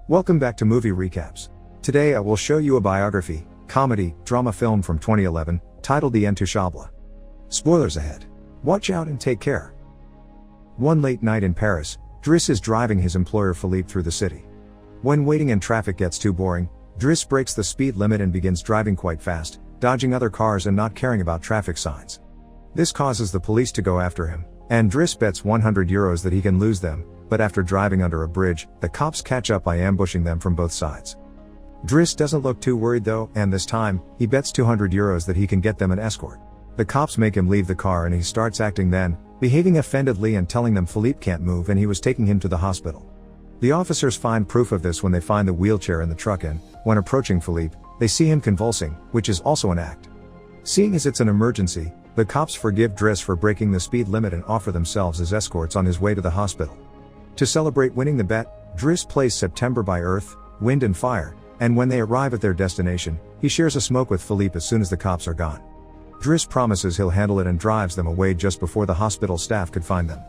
Welcome back to Movie Recaps. Today I will show you a biography, comedy, drama film from 2011, titled The Intouchable. Spoilers ahead. Watch out and take care. One late night in Paris, Driss is driving his employer Philippe through the city. When waiting in traffic gets too boring, Driss breaks the speed limit and begins driving quite fast, dodging other cars and not caring about traffic signs. This causes the police to go after him, and Driss bets €100 that he can lose them, but after driving under a bridge, the cops catch up by ambushing them from both sides. Driss doesn't look too worried though, and this time, he bets €200 that he can get them an escort. The cops make him leave the car and he starts acting then, behaving offendedly and telling them Philippe can't move and he was taking him to the hospital. The officers find proof of this when they find the wheelchair in the truck and, when approaching Philippe, they see him convulsing, which is also an act. Seeing as it's an emergency, the cops forgive Driss for breaking the speed limit and offer themselves as escorts on his way to the hospital. To celebrate winning the bet, Driss plays September by Earth, Wind and Fire, and when they arrive at their destination, he shares a smoke with Philippe as soon as the cops are gone. Driss promises he'll handle it and drives them away just before the hospital staff could find them.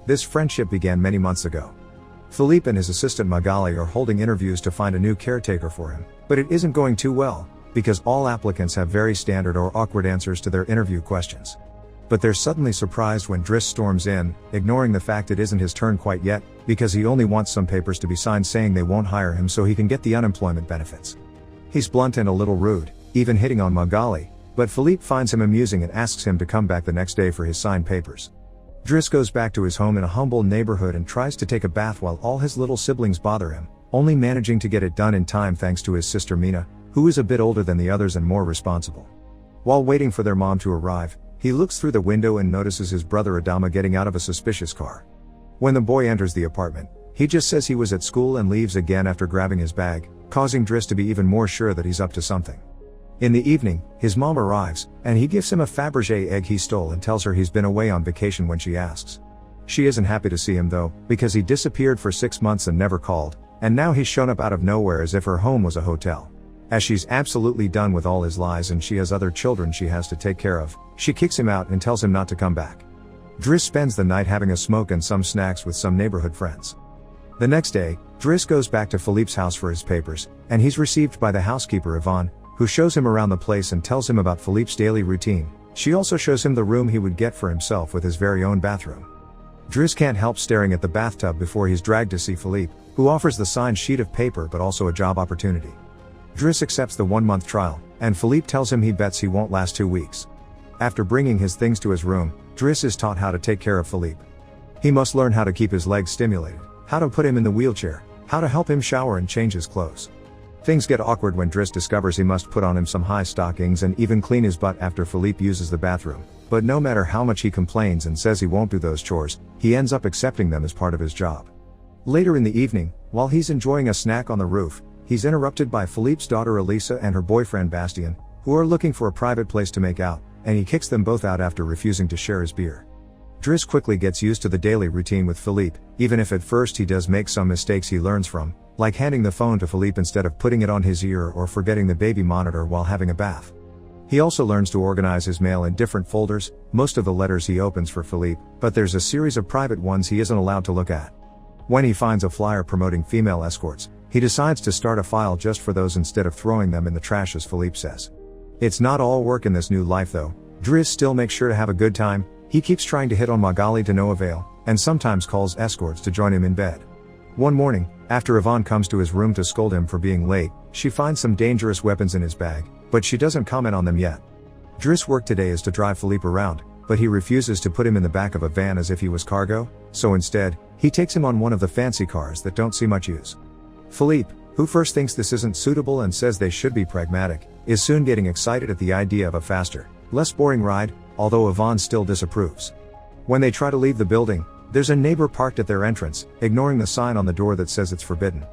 This friendship began many months ago. Philippe and his assistant Magali are holding interviews to find a new caretaker for him, but it isn't going too well, because all applicants have very standard or awkward answers to their interview questions. But they're suddenly surprised when Driss storms in, ignoring the fact it isn't his turn quite yet, because he only wants some papers to be signed saying they won't hire him so he can get the unemployment benefits. He's blunt and a little rude, even hitting on Magali, but Philippe finds him amusing and asks him to come back the next day for his signed papers. Driss goes back to his home in a humble neighborhood and tries to take a bath while all his little siblings bother him, only managing to get it done in time thanks to his sister Mina, who is a bit older than the others and more responsible. While waiting for their mom to arrive, he looks through the window and notices his brother Adama getting out of a suspicious car. When the boy enters the apartment, he just says he was at school and leaves again after grabbing his bag, causing Driss to be even more sure that he's up to something. In the evening, his mom arrives, and he gives him a Fabergé egg he stole and tells her he's been away on vacation when she asks. She isn't happy to see him though, because he disappeared for 6 months and never called, and now he's shown up out of nowhere as if her home was a hotel. As she's absolutely done with all his lies and she has other children she has to take care of, she kicks him out and tells him not to come back. Driss spends the night having a smoke and some snacks with some neighborhood friends. The next day, Driss goes back to Philippe's house for his papers, and he's received by the housekeeper Yvonne, who shows him around the place and tells him about Philippe's daily routine. She also shows him the room he would get for himself with his very own bathroom. Driss can't help staring at the bathtub before he's dragged to see Philippe, who offers the signed sheet of paper but also a job opportunity. Driss accepts the 1-month trial, and Philippe tells him he bets he won't last 2 weeks. After bringing his things to his room, Driss is taught how to take care of Philippe. He must learn how to keep his legs stimulated, how to put him in the wheelchair, how to help him shower and change his clothes. Things get awkward when Driss discovers he must put on him some high stockings and even clean his butt after Philippe uses the bathroom, but no matter how much he complains and says he won't do those chores, he ends up accepting them as part of his job. Later in the evening, while he's enjoying a snack on the roof, he's interrupted by Philippe's daughter Elisa and her boyfriend Bastien, who are looking for a private place to make out, and he kicks them both out after refusing to share his beer. Driss quickly gets used to the daily routine with Philippe, even if at first he does make some mistakes he learns from, like handing the phone to Philippe instead of putting it on his ear or forgetting the baby monitor while having a bath. He also learns to organize his mail in different folders, most of the letters he opens for Philippe, but there's a series of private ones he isn't allowed to look at. When he finds a flyer promoting female escorts, he decides to start a file just for those instead of throwing them in the trash as Philippe says. It's not all work in this new life though. Driss still makes sure to have a good time, he keeps trying to hit on Magali to no avail, and sometimes calls escorts to join him in bed. One morning, after Yvonne comes to his room to scold him for being late, she finds some dangerous weapons in his bag, but she doesn't comment on them yet. Driss' work today is to drive Philippe around, but he refuses to put him in the back of a van as if he was cargo, so instead, he takes him on one of the fancy cars that don't see much use. Philippe, who first thinks this isn't suitable and says they should be pragmatic, is soon getting excited at the idea of a faster, less boring ride, although Yvonne still disapproves. When they try to leave the building, there's a neighbor parked at their entrance, ignoring the sign on the door that says it's forbidden.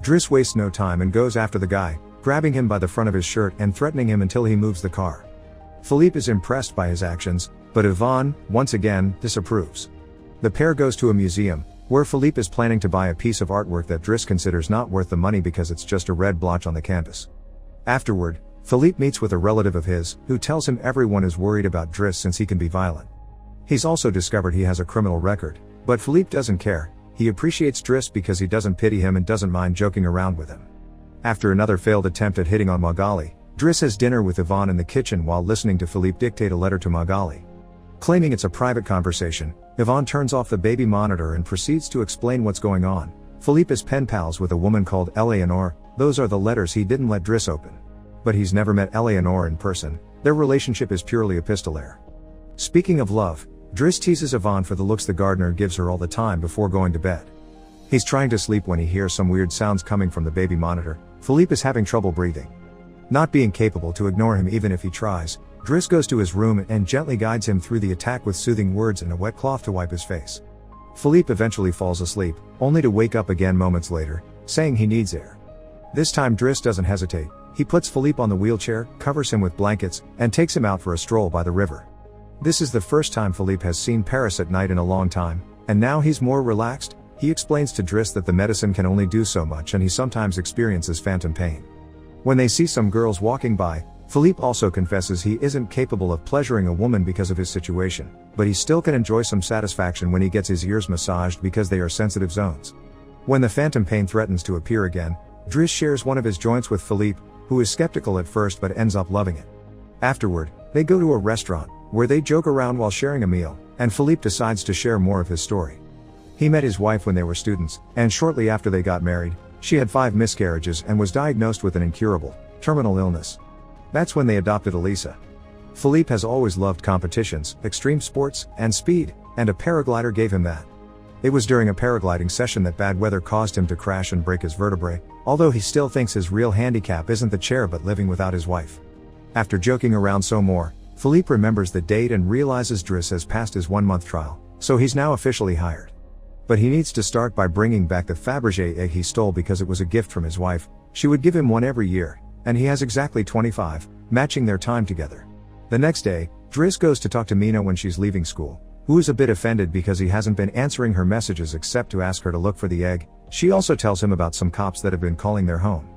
Driss wastes no time and goes after the guy, grabbing him by the front of his shirt and threatening him until he moves the car. Philippe is impressed by his actions, but Yvonne, once again, disapproves. The pair goes to a museum, where Philippe is planning to buy a piece of artwork that Driss considers not worth the money because it's just a red blotch on the canvas. Afterward, Philippe meets with a relative of his, who tells him everyone is worried about Driss since he can be violent. He's also discovered he has a criminal record, but Philippe doesn't care, he appreciates Driss because he doesn't pity him and doesn't mind joking around with him. After another failed attempt at hitting on Magali, Driss has dinner with Yvonne in the kitchen while listening to Philippe dictate a letter to Magali. Claiming it's a private conversation, Yvonne turns off the baby monitor and proceeds to explain what's going on. Philippe is pen pals with a woman called Eleanor. Those are the letters he didn't let Driss open. But he's never met Eleanor in person. Their relationship is purely epistolary. Speaking of love, Driss teases Yvonne for the looks the gardener gives her all the time before going to bed. He's trying to sleep when he hears some weird sounds coming from the baby monitor. Philippe is having trouble breathing. Not being capable to ignore him even if he tries, Driss goes to his room and gently guides him through the attack with soothing words and a wet cloth to wipe his face. Philippe eventually falls asleep, only to wake up again moments later, saying he needs air. This time Driss doesn't hesitate. He puts Philippe on the wheelchair, covers him with blankets, and takes him out for a stroll by the river. This is the first time Philippe has seen Paris at night in a long time, and now he's more relaxed. He explains to Driss that the medicine can only do so much and he sometimes experiences phantom pain. When they see some girls walking by, Philippe also confesses he isn't capable of pleasuring a woman because of his situation, but he still can enjoy some satisfaction when he gets his ears massaged because they are sensitive zones. When the phantom pain threatens to appear again, Driss shares one of his joints with Philippe, who is skeptical at first but ends up loving it. Afterward, they go to a restaurant, where they joke around while sharing a meal, and Philippe decides to share more of his story. He met his wife when they were students, and shortly after they got married, she had 5 miscarriages and was diagnosed with an incurable, terminal illness. That's when they adopted Elisa. Philippe has always loved competitions, extreme sports, and speed, and a paraglider gave him that. It was during a paragliding session that bad weather caused him to crash and break his vertebrae, although he still thinks his real handicap isn't the chair but living without his wife. After joking around some more, Philippe remembers the date and realizes Driss has passed his 1-month trial, so he's now officially hired. But he needs to start by bringing back the Fabergé egg he stole because it was a gift from his wife. She would give him one every year, and he has exactly 25, matching their time together. The next day, Driss goes to talk to Mina when she's leaving school, who is a bit offended because he hasn't been answering her messages except to ask her to look for the egg. She also tells him about some cops that have been calling their home.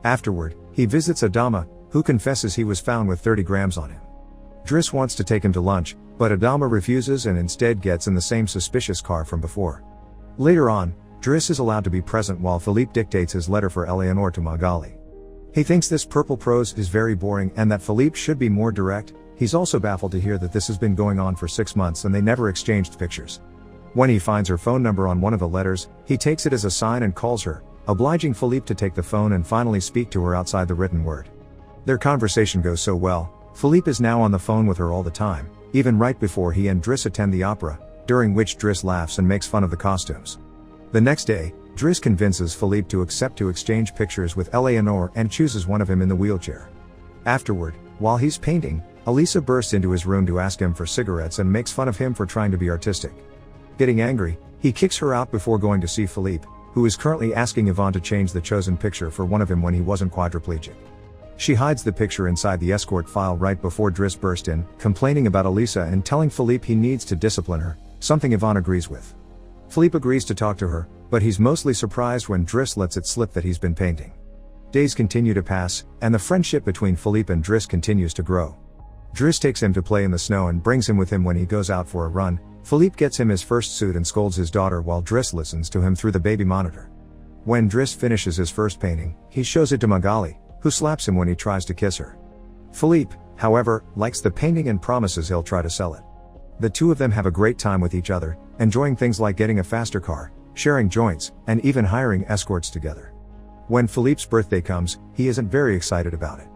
Afterward, he visits Adama, who confesses he was found with 30 grams on him. Driss wants to take him to lunch, but Adama refuses and instead gets in the same suspicious car from before. Later on, Driss is allowed to be present while Philippe dictates his letter for Eleanor to Magali. He thinks this purple prose is very boring and that Philippe should be more direct. He's also baffled to hear that this has been going on for 6 months and they never exchanged pictures. When he finds her phone number on one of the letters, he takes it as a sign and calls her, obliging Philippe to take the phone and finally speak to her outside the written word. Their conversation goes so well, Philippe is now on the phone with her all the time, even right before he and Driss attend the opera, during which Driss laughs and makes fun of the costumes. The next day, Driss convinces Philippe to accept to exchange pictures with Eleanor and chooses one of him in the wheelchair. Afterward, while he's painting, Elisa bursts into his room to ask him for cigarettes and makes fun of him for trying to be artistic. Getting angry, he kicks her out before going to see Philippe, who is currently asking Yvonne to change the chosen picture for one of him when he wasn't quadriplegic. She hides the picture inside the escort file right before Driss burst in, complaining about Elisa and telling Philippe he needs to discipline her, something Yvonne agrees with. Philippe agrees to talk to her, but he's mostly surprised when Driss lets it slip that he's been painting. Days continue to pass, and the friendship between Philippe and Driss continues to grow. Driss takes him to play in the snow and brings him with him when he goes out for a run. Philippe gets him his first suit and scolds his daughter while Driss listens to him through the baby monitor. When Driss finishes his first painting, he shows it to Magali, who slaps him when he tries to kiss her. Philippe, however, likes the painting and promises he'll try to sell it. The two of them have a great time with each other, enjoying things like getting a faster car, sharing joints, and even hiring escorts together. When Philippe's birthday comes, he isn't very excited about it.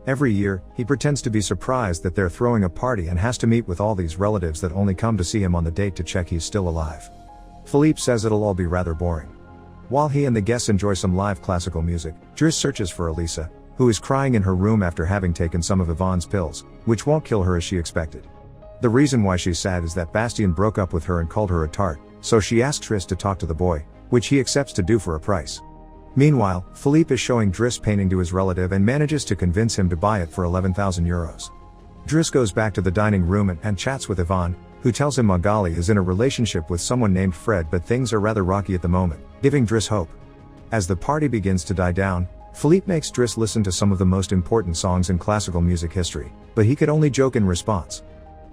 Every year, he pretends to be surprised that they're throwing a party and has to meet with all these relatives that only come to see him on the date to check he's still alive. Philippe says it'll all be rather boring. While he and the guests enjoy some live classical music, Driss searches for Elisa, who is crying in her room after having taken some of Yvonne's pills, which won't kill her as she expected. The reason why she's sad is that Bastien broke up with her and called her a tart, so she asks Driss to talk to the boy, which he accepts to do for a price. Meanwhile, Philippe is showing Driss painting to his relative and manages to convince him to buy it for 11,000 euros. Driss goes back to the dining room and chats with Yvonne, who tells him Magali is in a relationship with someone named Fred, but things are rather rocky at the moment, giving Driss hope. As the party begins to die down, Philippe makes Driss listen to some of the most important songs in classical music history, but he could only joke in response.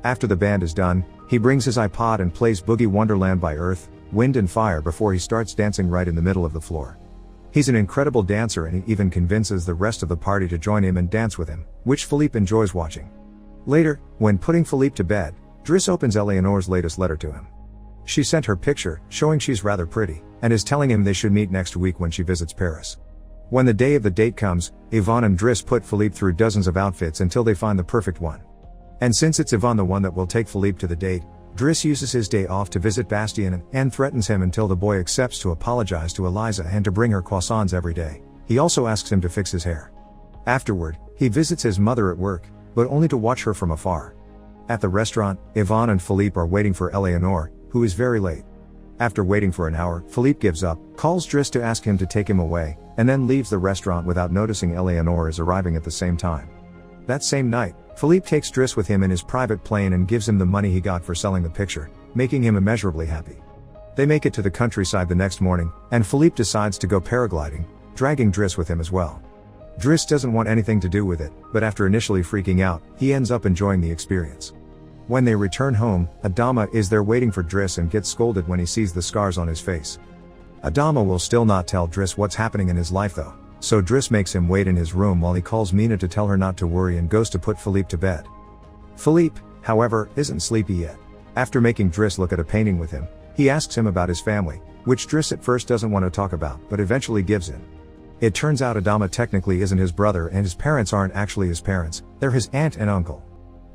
After the band is done, he brings his iPod and plays Boogie Wonderland by Earth, wind and fire before he starts dancing right in the middle of the floor. He's an incredible dancer and he even convinces the rest of the party to join him and dance with him, which Philippe enjoys watching. Later, when putting Philippe to bed, Driss opens Eleanor's latest letter to him. She sent her picture, showing she's rather pretty, and is telling him they should meet next week when she visits Paris. When the day of the date comes, Yvonne and Driss put Philippe through dozens of outfits until they find the perfect one. And since it's Yvonne the one that will take Philippe to the date, Driss uses his day off to visit Bastien and threatens him until the boy accepts to apologize to Eliza and to bring her croissants every day. He also asks him to fix his hair. Afterward, he visits his mother at work, but only to watch her from afar. At the restaurant, Yvonne and Philippe are waiting for Eleanor, who is very late. After waiting for an hour, Philippe gives up, calls Driss to ask him to take him away, and then leaves the restaurant without noticing Eleanor is arriving at the same time. That same night, Philippe takes Driss with him in his private plane and gives him the money he got for selling the picture, making him immeasurably happy. They make it to the countryside the next morning, and Philippe decides to go paragliding, dragging Driss with him as well. Driss doesn't want anything to do with it, but after initially freaking out, he ends up enjoying the experience. When they return home, Adama is there waiting for Driss and gets scolded when he sees the scars on his face. Adama will still not tell Driss what's happening in his life though, so Driss makes him wait in his room while he calls Mina to tell her not to worry and goes to put Philippe to bed. Philippe, however, isn't sleepy yet. After making Driss look at a painting with him, he asks him about his family, which Driss at first doesn't want to talk about but eventually gives in. It turns out Adama technically isn't his brother and his parents aren't actually his parents, they're his aunt and uncle.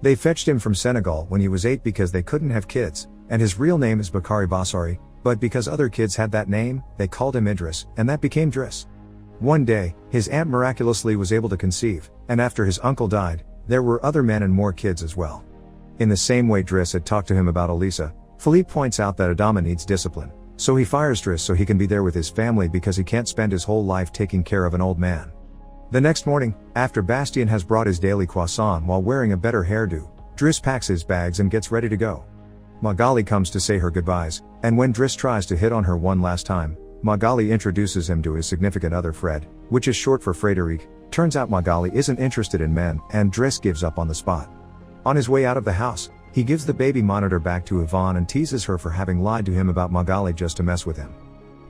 They fetched him from Senegal when he was 8 because they couldn't have kids, and his real name is Bakari Bassari, but because other kids had that name, they called him Idris, and that became Driss. One day, his aunt miraculously was able to conceive, and after his uncle died, there were other men and more kids as well. In the same way Driss had talked to him about Elisa, Philippe points out that Adama needs discipline, so he fires Driss so he can be there with his family because he can't spend his whole life taking care of an old man. The next morning, after Bastien has brought his daily croissant while wearing a better hairdo, Driss packs his bags and gets ready to go. Magali comes to say her goodbyes, and when Driss tries to hit on her one last time, Magali introduces him to his significant other Fred, which is short for Frédéric. Turns out Magali isn't interested in men, and Driss gives up on the spot. On his way out of the house, he gives the baby monitor back to Yvonne and teases her for having lied to him about Magali just to mess with him.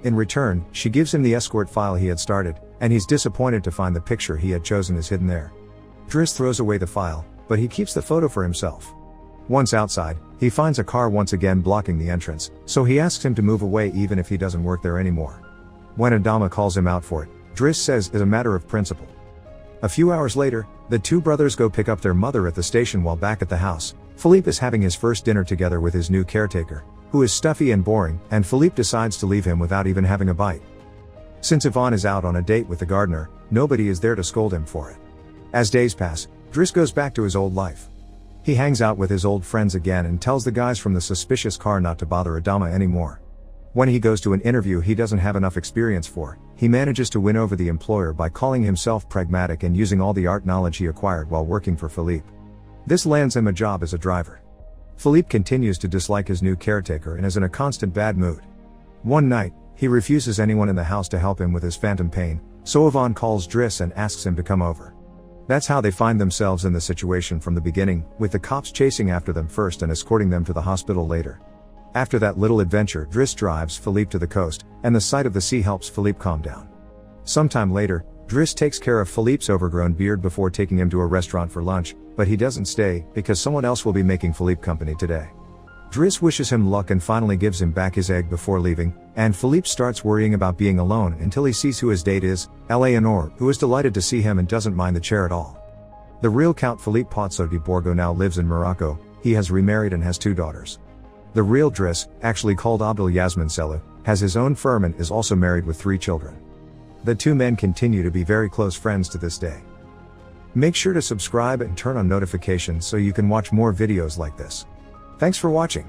In return, she gives him the escort file he had started, and he's disappointed to find the picture he had chosen is hidden there. Driss throws away the file, but he keeps the photo for himself. Once outside, he finds a car once again blocking the entrance, so he asks him to move away even if he doesn't work there anymore. When Adama calls him out for it, Driss says it's a matter of principle. A few hours later, the two brothers go pick up their mother at the station while back at the house. Philippe is having his first dinner together with his new caretaker, who is stuffy and boring, and Philippe decides to leave him without even having a bite. Since Yvonne is out on a date with the gardener, nobody is there to scold him for it. As days pass, Driss goes back to his old life. He hangs out with his old friends again and tells the guys from the suspicious car not to bother Adama anymore. When he goes to an interview he doesn't have enough experience for, he manages to win over the employer by calling himself pragmatic and using all the art knowledge he acquired while working for Philippe. This lands him a job as a driver. Philippe continues to dislike his new caretaker and is in a constant bad mood. One night, he refuses anyone in the house to help him with his phantom pain, so Yvonne calls Driss and asks him to come over. That's how they find themselves in the situation from the beginning, with the cops chasing after them first and escorting them to the hospital later. After that little adventure, Driss drives Philippe to the coast, and the sight of the sea helps Philippe calm down. Sometime later, Driss takes care of Philippe's overgrown beard before taking him to a restaurant for lunch, but he doesn't stay, because someone else will be making Philippe company today. Driss wishes him luck and finally gives him back his egg before leaving, and Philippe starts worrying about being alone until he sees who his date is, Eleanor, who is delighted to see him and doesn't mind the chair at all. The real Count Philippe Pozzo di Borgo now lives in Morocco. He has remarried and has 2 daughters. The real Driss, actually called Abdel Yasmin Selou, has his own firm and is also married with 3 children. The 2 men continue to be very close friends to this day. Make sure to subscribe and turn on notifications so you can watch more videos like this. Thanks for watching.